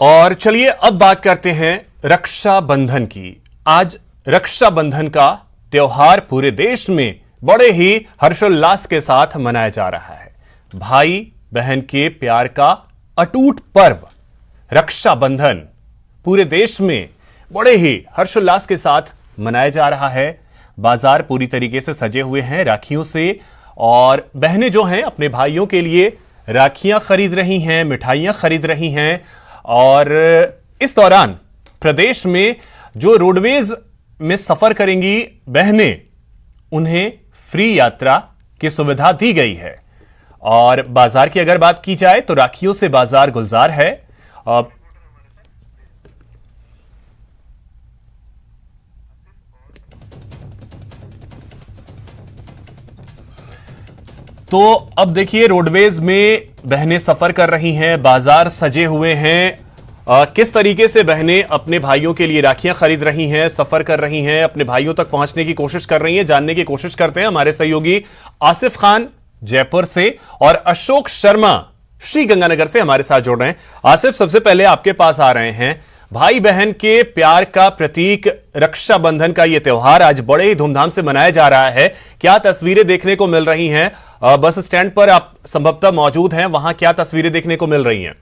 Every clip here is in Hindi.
और चलिए अब बात करते हैं रक्षाबंधन की। आज रक्षाबंधन का त्योहार पूरे देश में बड़े ही हर्षोल्लास के साथ मनाया जा रहा है। भाई बहन के प्यार का अटूट पर्व रक्षाबंधन पूरे देश में बड़े ही हर्षोल्लास के साथ मनाया जा रहा है। बाजार पूरी तरीके से सजे हुए हैं राखियों से, और बहनें जो हैं अपने भाइयों के लिए राखियां खरीद रही हैं, मिठाइयां खरीद रही हैं। और इस दौरान प्रदेश में जो रोडवेज में सफर करेंगी बहनें, उन्हें फ्री यात्रा की सुविधा दी गई है। और बाजार की अगर बात की जाए तो राखियों से बाजार गुलजार है। तो अब देखिए रोडवेज में बहनें सफर कर रही हैं, बाजार सजे हुए हैं। किस तरीके से बहनें अपने भाइयों के लिए राखियां खरीद रही हैं, सफर कर रही हैं, अपने भाइयों तक पहुंचने की कोशिश कर रही हैं, जानने की कोशिश करते हैं हमारे सहयोगी आसिफ खान जयपुर से और अशोक शर्मा श्रीगंगानगर से हमारे साथ जुड़ रहे हैं। आसिफ, सबसे पहले आपके पास आ रहे हैं। भाई बहन के प्यार का प्रतीक रक्षाबंधन का यह त्योहार आज बड़े ही धूमधाम से मनाया जा रहा है। क्या तस्वीरें देखने को मिल रही हैं? बस स्टैंड पर आप संभवतः मौजूद हैं, वहां क्या तस्वीरें देखने को मिल रही हैं?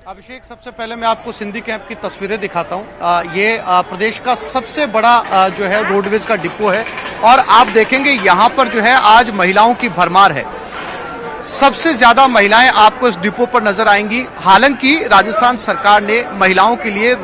अभिषेक, सबसे पहले मैं आपको सिंधी कैंप की तस्वीरें दिखाता हूं। ये प्रदेश का सबसे बड़ा जो है रोडवेज का डिपो है, और आप देखेंगे यहां पर जो है आज महिलाओं की भरमार है। सबसे ज्यादा महिलाएं आपको इस डिपो पर नजर आएंगी। हालांकि राजस्थान सरकार ने महिलाओं के लिए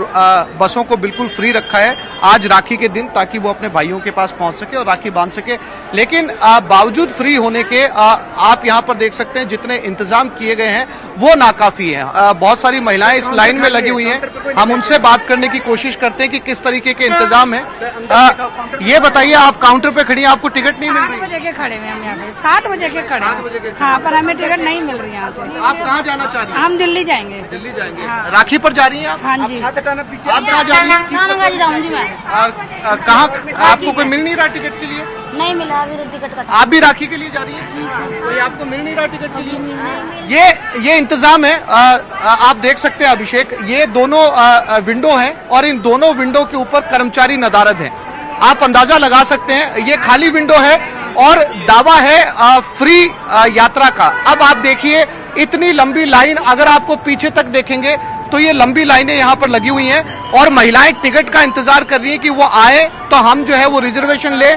बसों को बिल्कुल फ्री रखा है आज राखी के दिन, ताकि वो अपने भाइयों के पास पहुंच सके और राखी बांध सके। लेकिन बावजूद फ्री होने के आप यहां पर देख सकते हैं जितने इंतजाम किए गए हैं वो नाकाफी हैं। बहुत सारी महिलाएं इस लाइन में लगी हुई हैं। हम उनसे बात करने की कोशिश करते हैं कि किस तरीके के इंतजाम है। ये बताइए, आप काउंटर पे खड़ी हैं, आपको टिकट नहीं मिल रही? 8 बजे के खड़े हैं हम यहाँ पे, 7 बजे के खड़े हैं। हाँ, पर हमें टिकट नहीं मिल रही यहाँ से। आप कहाँ जाना चाह रही हैं? हम दिल्ली जाएंगे। दिल्ली जाएंगे? हाँ। राखी पर जा रही हैं आप? हाँ जी। आप कहाँ जा रही हैं? कहाँ? आपको कोई मिल नहीं रहा टिकट के लिए? नहीं मिला अभी टिकट का। आप भी राखी के लिए जा रही हैं? कोई आपको मिल नहीं रहा टिकट के लिए? ये इंतजाम है। आप देख सकते हैं अभिषेक, ये दोनों विंडो हैं और इन दोनों विंडो के ऊपर कर्मचारी नदारद हैं। आप अंदाजा लगा सकते हैं, ये खाली विंडो है और दावा है फ्री यात्रा का। अब आप देखिए इतनी लंबी लाइन, अगर आपको पीछे तक देखेंगे तो ये लंबी लाइनें यहाँ पर लगी हुई हैं और महिलाएं टिकट का इंतजार कर रही हैं कि वो आए तो हम जो है वो रिजर्वेशन ले।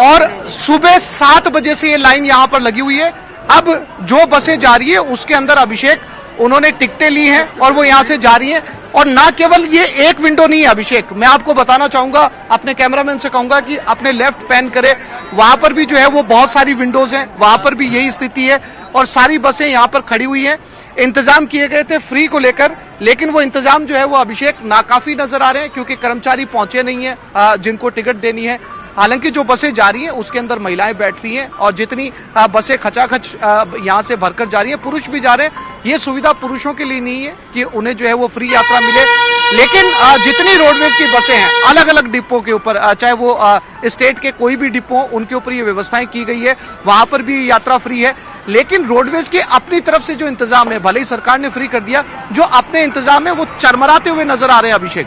और सुबह 7 बजे से ये लाइन यहाँ पर लगी हुई है। अब जो बसें जा रही है उसके अंदर अभिषेक उन्होंने टिकटें ली हैं और वो यहाँ से जा रही हैं। और ना केवल ये एक विंडो नहीं है अभिषेक, मैं आपको बताना चाहूंगा, अपने कैमरामैन से कहूंगा कि अपने लेफ्ट पैन करे, वहां पर भी जो है वो बहुत सारी विंडोज हैं, वहां पर भी यही स्थिति है और सारी बसें यहाँ पर खड़ी हुई हैं। इंतजाम किए गए थे फ्री को लेकर, लेकिन वो इंतजाम जो है वो अभिषेक नाकाफी नजर आ रहे हैं, क्योंकि कर्मचारी पहुंचे नहीं है जिनको टिकट देनी है। हालांकि जो बसें जा रही हैं उसके अंदर महिलाएं बैठ रही हैं और जितनी बसें खचाखच यहां से भरकर जा रही हैं, पुरुष भी जा रहे हैं। ये सुविधा पुरुषों के लिए नहीं है कि उन्हें जो है वो फ्री यात्रा मिले, लेकिन जितनी रोडवेज की बसें हैं अलग अलग डिपो के ऊपर, चाहे वो स्टेट के कोई भी डिपो, उनके ऊपर ये व्यवस्थाएं की गई है, वहां पर भी यात्रा फ्री है। लेकिन रोडवेज के अपनी तरफ से जो इंतजाम है, भले ही सरकार ने फ्री कर दिया, जो अपने इंतजाम है वो चरमराते हुए नजर आ रहे हैं अभिषेक।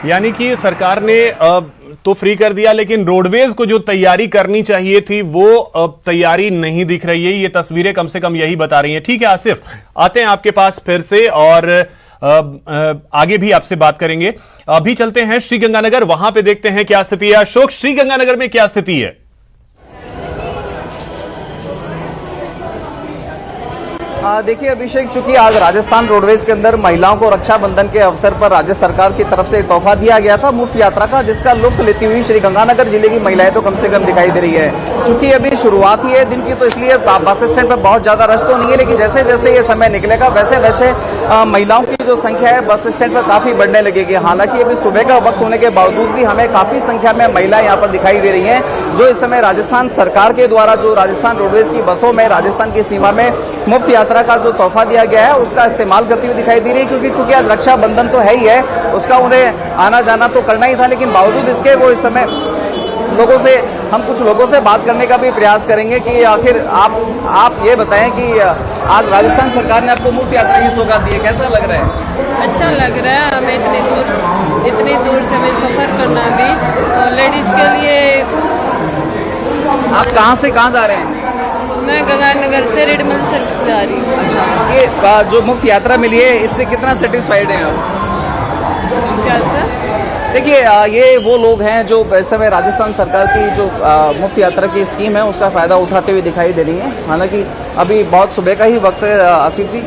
यानी कि सरकार ने तो फ्री कर दिया, लेकिन रोडवेज को जो तैयारी करनी चाहिए थी वो तैयारी नहीं दिख रही है। ये तस्वीरें कम से कम यही बता रही हैं। ठीक है आसिफ, आते हैं आपके पास फिर से और आगे भी आपसे बात करेंगे। अभी चलते हैं श्रीगंगानगर, वहां पे देखते हैं क्या स्थिति है। अशोक, श्रीगंगानगर में क्या स्थिति है? देखिए अभिषेक, चूंकि आज राजस्थान रोडवेज के अंदर महिलाओं को रक्षाबंधन के अवसर पर राज्य सरकार की तरफ से तोहफा दिया गया था मुफ्त यात्रा का, जिसका लुत्फ लेती हुई श्रीगंगानगर जिले की महिलाएं तो कम से कम दिखाई दे रही है। चूंकि अभी शुरुआत ही है दिन की, तो इसलिए बस स्टैंड पर बहुत ज्यादा रश तो नहीं है, लेकिन जैसे जैसे ये समय निकलेगा वैसे वैसे महिलाओं की जो संख्या है बस स्टैंड पर काफी बढ़ने लगेगी। हालांकि अभी सुबह का वक्त होने के बावजूद भी हमें काफी संख्या में महिलाएं यहाँ पर दिखाई दे रही हैं, जो इस समय राजस्थान सरकार के द्वारा जो राजस्थान रोडवेज की बसों में राजस्थान की सीमा में मुफ्त यात्रा का जो तोहफा दिया गया है उसका इस्तेमाल करती हुई दिखाई दे रही है। क्योंकि चूंकि आज रक्षाबंधन तो है ही है, उसका उन्हें आना जाना तो करना ही था, लेकिन बावजूद इसके वो इस समय हम कुछ लोगों से बात करने का भी प्रयास करेंगे कि आखिर आप ये बताएं कि आज राजस्थान सरकार ने आपको मुफ्त यात्रा की सौगात दी है, कैसा लग रहा है? अच्छा लग रहा है। हमें इतनी दूर से हमें सफ़र करना भी, और लेडीज़ के लिए। आप कहाँ से कहाँ जा रहे हैं? मैं गंगानगर से रेडमल से जा रही हूँ। अच्छा, ये जो मुफ्त यात्रा मिली है इससे कितना सेटिस्फाइड हैं आप? क्या सर? देखिए, ये वो लोग हैं जो इस समय राजस्थान सरकार की जो मुफ्त यात्रा की स्कीम है उसका फ़ायदा उठाते हुए दिखाई दे रही हैं। हालांकि अभी बहुत सुबह का ही वक्त है आसिफ जी,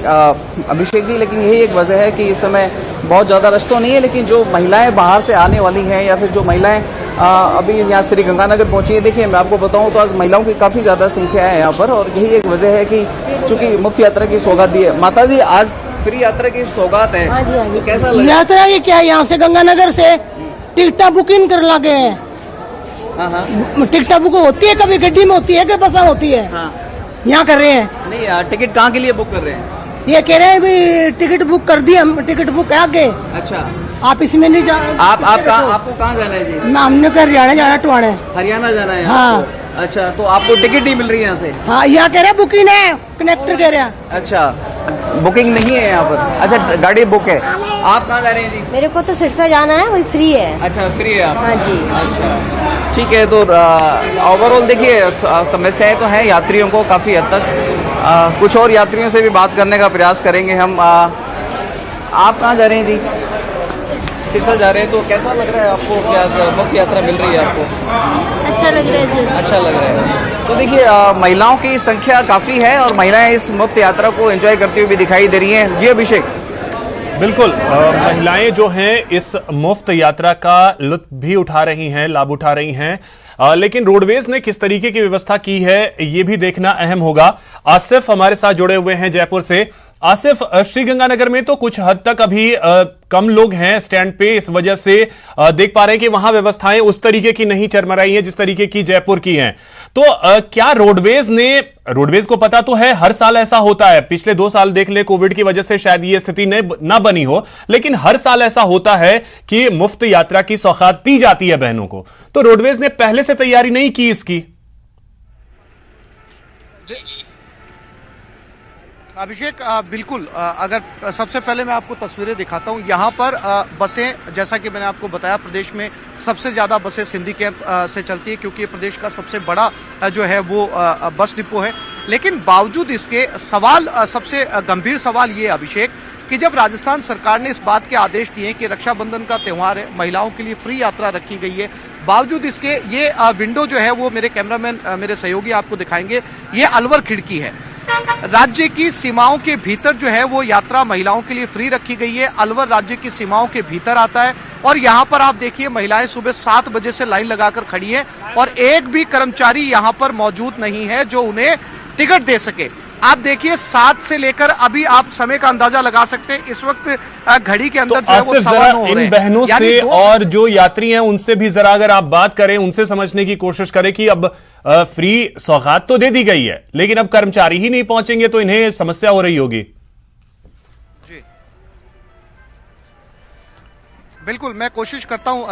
अभिषेक जी, लेकिन यही एक वजह है कि इस समय बहुत ज़्यादा रश तो नहीं है, लेकिन जो महिलाएं बाहर से आने वाली हैं या फिर जो महिलाएं अभी यहाँ श्री गंगानगर पहुंची है, देखिए मैं आपको बताऊं तो आज महिलाओं की काफ़ी ज़्यादा संख्या है यहाँ पर, और यही एक वजह है कि चूंकि मुफ्त यात्रा की सौगात दी है। माता जी, आज फ्री यात्रा की सौगात है, तो कैसा लगा? यात्रा की क्या, यहाँ से गंगानगर से टिकटा बुकिंग कर लगे हैं। हाँ, टिकटा बुक होती है, कभी गड्डी में होती है, कभी बसा होती है। हाँ। यहाँ कर रहे हैं। नहीं, टिकट कहाँ के लिए बुक कर रहे हैं? ये कह रहे हैं भी टिकट बुक कर दी, हम टिकट बुक है आगे, अच्छा, आप इसमें नहीं जा। आपको कहाँ जाना है जी? हमने कर हरियाणा जाना, टुआने। हरियाणा जाना है? हाँ। अच्छा, तो आपको टिकट नहीं मिल रही है यहाँ से? हाँ, यहाँ कह रहे हैं बुकिंग है, कनेक्टर कह रहे हैं। अच्छा, बुकिंग नहीं है यहाँ पर? अच्छा, गाड़ी बुक है। आप कहाँ जा रहे हैं जी? मेरे को तो सिरसा जाना है, वही फ्री है। अच्छा, फ्री है आप? हाँ जी। अच्छा, ठीक है। तो ओवरऑल देखिए समस्याएं तो हैं यात्रियों को काफ़ी हद तक। कुछ और यात्रियों से भी बात करने का प्रयास करेंगे हम। आप कहाँ जा रहे हैं जी? सिरसा जा रहे हैं, तो कैसा लग रहा है आपको? क्या मुफ्त यात्रा मिल रही है आपको? अच्छा लग रहा है जी। अच्छा लग रहा है। तो देखिए, महिलाओं की संख्या काफ़ी है और महिलाएं इस मुफ्त यात्रा को एंजॉय करती हुई भी दिखाई दे रही हैं। जी अभिषेक? बिल्कुल, महिलाएं जो हैं इस मुफ्त यात्रा का लुत्फ भी उठा रही हैं, लाभ उठा रही हैं, लेकिन रोडवेज ने किस तरीके की व्यवस्था की है ये भी देखना अहम होगा। आसिफ हमारे साथ जुड़े हुए हैं जयपुर से। आसिफ, श्रीगंगानगर में तो कुछ हद तक अभी कम लोग हैं स्टैंड पे, इस वजह से देख पा रहे हैं कि वहां व्यवस्थाएं उस तरीके की नहीं चरमराई हैं जिस तरीके की जयपुर की हैं। तो क्या रोडवेज को पता तो है हर साल ऐसा होता है, पिछले 2 साल देख ले, कोविड की वजह से शायद ये स्थिति ना बनी हो, लेकिन हर साल ऐसा होता है कि मुफ्त यात्रा की सौगात दी जाती है बहनों को, तो रोडवेज ने पहले से तैयारी नहीं की इसकी? अभिषेक, बिल्कुल, अगर सबसे पहले मैं आपको तस्वीरें दिखाता हूं। यहाँ पर बसें, जैसा कि मैंने आपको बताया, प्रदेश में सबसे ज़्यादा बसें सिंधी कैंप से चलती है, क्योंकि ये प्रदेश का सबसे बड़ा जो है वो बस डिपो है। लेकिन बावजूद इसके सबसे गंभीर सवाल ये, अभिषेक, कि जब राजस्थान सरकार ने इस बात के आदेश दिए कि रक्षाबंधन का त्यौहार है, महिलाओं के लिए फ्री यात्रा रखी गई है, बावजूद इसके ये विंडो जो है वो मेरे कैमरामैन, मेरे सहयोगी आपको दिखाएंगे, ये अलवर खिड़की है। राज्य की सीमाओं के भीतर जो है वो यात्रा महिलाओं के लिए फ्री रखी गई है। अलवर राज्य की सीमाओं के भीतर आता है, और यहाँ पर आप देखिए महिलाएं सुबह 7 बजे से लाइन लगाकर खड़ी हैं, और एक भी कर्मचारी यहाँ पर मौजूद नहीं है जो उन्हें टिकट दे सके। आप देखिए 7 से लेकर अभी आप समय का अंदाजा लगा सकते हैं, इस वक्त घड़ी के अंदर तो जो है वो 9:15 हो रहे हैं। इन बहनों से और जो यात्री हैं उनसे भी जरा अगर आप बात करें, उनसे समझने की कोशिश करें कि अब फ्री सौगात तो दे दी गई है, लेकिन अब कर्मचारी ही नहीं पहुंचेंगे तो इन्हें समस्या हो रही होगी। बिल्कुल, मैं कोशिश करता हूं,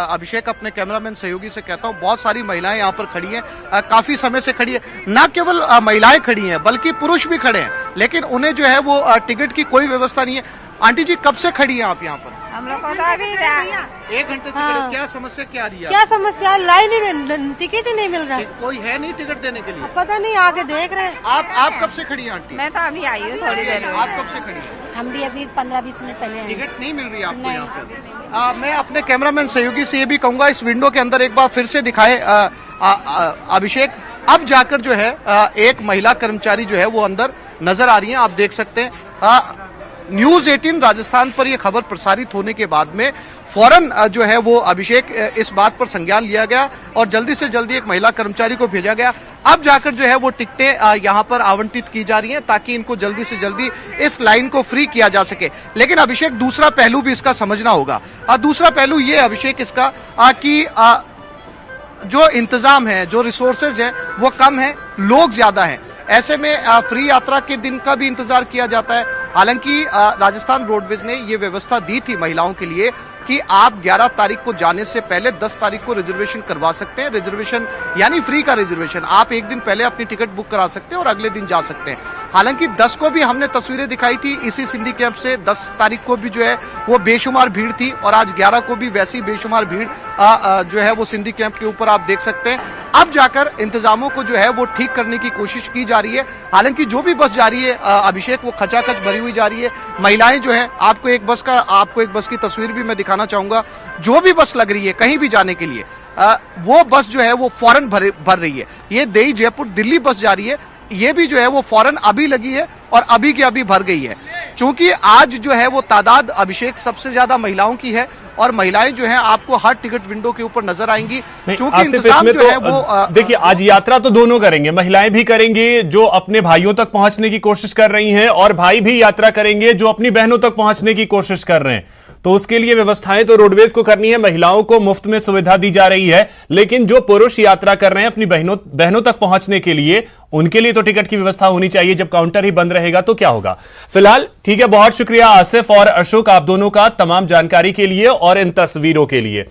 अभिषेक, अपने कैमरामैन सहयोगी से कहता हूं, बहुत सारी महिलाएं यहां पर खड़ी हैं, काफी समय से खड़ी है। ना केवल महिलाएं खड़ी हैं बल्कि पुरुष भी खड़े हैं, लेकिन उन्हें जो है वो टिकट की कोई व्यवस्था नहीं है। आंटी जी, कब से खड़ी हैं आप यहाँ पर? हम लोग को तो अभी 1 घंटे से खड़े। क्या समस्या क्या आ रही है? क्या समस्या है? लाइन टिकट ही नहीं मिल रहा। कोई है नहीं टिकट देने के लिए? पता नहीं, आगे देख रहे हैं। आप कब से खड़ी हैं आंटी? मैं तो अभी आई हूँ थोड़ी देर में। आप कब से खड़ी हैं? हम भी अभी 15-20 मिनट पहले आए। टिकट नहीं मिल रही है आपको यहाँ पर? मैं अपने कैमरामैन सहयोगी से ये भी कहूंगा, इस विंडो के अंदर एक बार फिर से दिखाए अभिषेक। अब जाकर जो है एक महिला कर्मचारी जो है वो अंदर नजर आ रही है, आप देख सकते हैं। न्यूज 18 राजस्थान पर यह खबर प्रसारित होने के बाद में फौरन जो है वो अभिषेक इस बात पर संज्ञान लिया गया और जल्दी से जल्दी एक महिला कर्मचारी को भेजा गया। अब जाकर जो है वो टिकटें यहाँ पर आवंटित की जा रही हैं ताकि इनको जल्दी से जल्दी इस लाइन को फ्री किया जा सके। लेकिन अभिषेक, दूसरा पहलू भी इसका समझना होगा। दूसरा पहलू ये अभिषेक इसका कि जो इंतजाम है, जो रिसोर्सेज है वो कम है, लोग ज्यादा हैं। ऐसे में फ्री यात्रा के दिन का भी इंतजार किया जाता है। हालांकि राजस्थान रोडवेज ने ये व्यवस्था दी थी महिलाओं के लिए कि आप 11 तारीख को जाने से पहले 10 तारीख को रिजर्वेशन करवा सकते हैं। रिजर्वेशन यानी फ्री का रिजर्वेशन, आप एक दिन पहले अपनी टिकट बुक करा सकते हैं और अगले दिन जा सकते हैं। हालांकि 10 को भी हमने तस्वीरें दिखाई थी इसी सिंधी कैंप से, 10 तारीख को भी जो है वो बेशुमार भीड़ थी और आज 11 को भी वैसी बेशुमार भीड़ जो है वो सिंधी कैंप के ऊपर आप देख सकते हैं। अब जाकर इंतजामों को जो है वो ठीक करने की कोशिश की जा रही है। हालांकि जो भी बस जा रही है अभिषेक, वो खचाखच भरी हुई जा रही है। महिलाएं जो है, आपको एक बस की तस्वीर भी मैं दिखाना चाहूंगा। जो भी बस लग रही है कहीं भी जाने के लिए, वो बस जो है वो फौरन भर रही है। ये देई जयपुर दिल्ली बस जा रही है, ये भी जो है वो फौरन अभी लगी है और अभी की अभी भर गई है। चूंकि आज जो है वो तादाद अभिषेक सबसे ज्यादा महिलाओं की है और महिलाएं जो हैं आपको हर टिकट विंडो के ऊपर नजर आएंगी। चूंकि इंतजाम जो है वो देखिए, आज यात्रा तो दोनों करेंगे, महिलाएं भी करेंगी जो अपने भाइयों तक पहुंचने की कोशिश कर रही हैं और भाई भी यात्रा करेंगे जो अपनी बहनों तक पहुंचने की कोशिश कर रहे हैं। तो उसके लिए व्यवस्थाएं तो रोडवेज को करनी है, महिलाओं को मुफ्त में सुविधा दी जा रही है, लेकिन जो पुरुष यात्रा कर रहे हैं अपनी बहनों तक पहुंचने के लिए, उनके लिए तो टिकट की व्यवस्था होनी चाहिए। जब काउंटर ही बंद रहेगा तो क्या होगा। फिलहाल ठीक है, बहुत शुक्रिया आसिफ और अशोक, आप दोनों का तमाम जानकारी के लिए और इन तस्वीरों के लिए।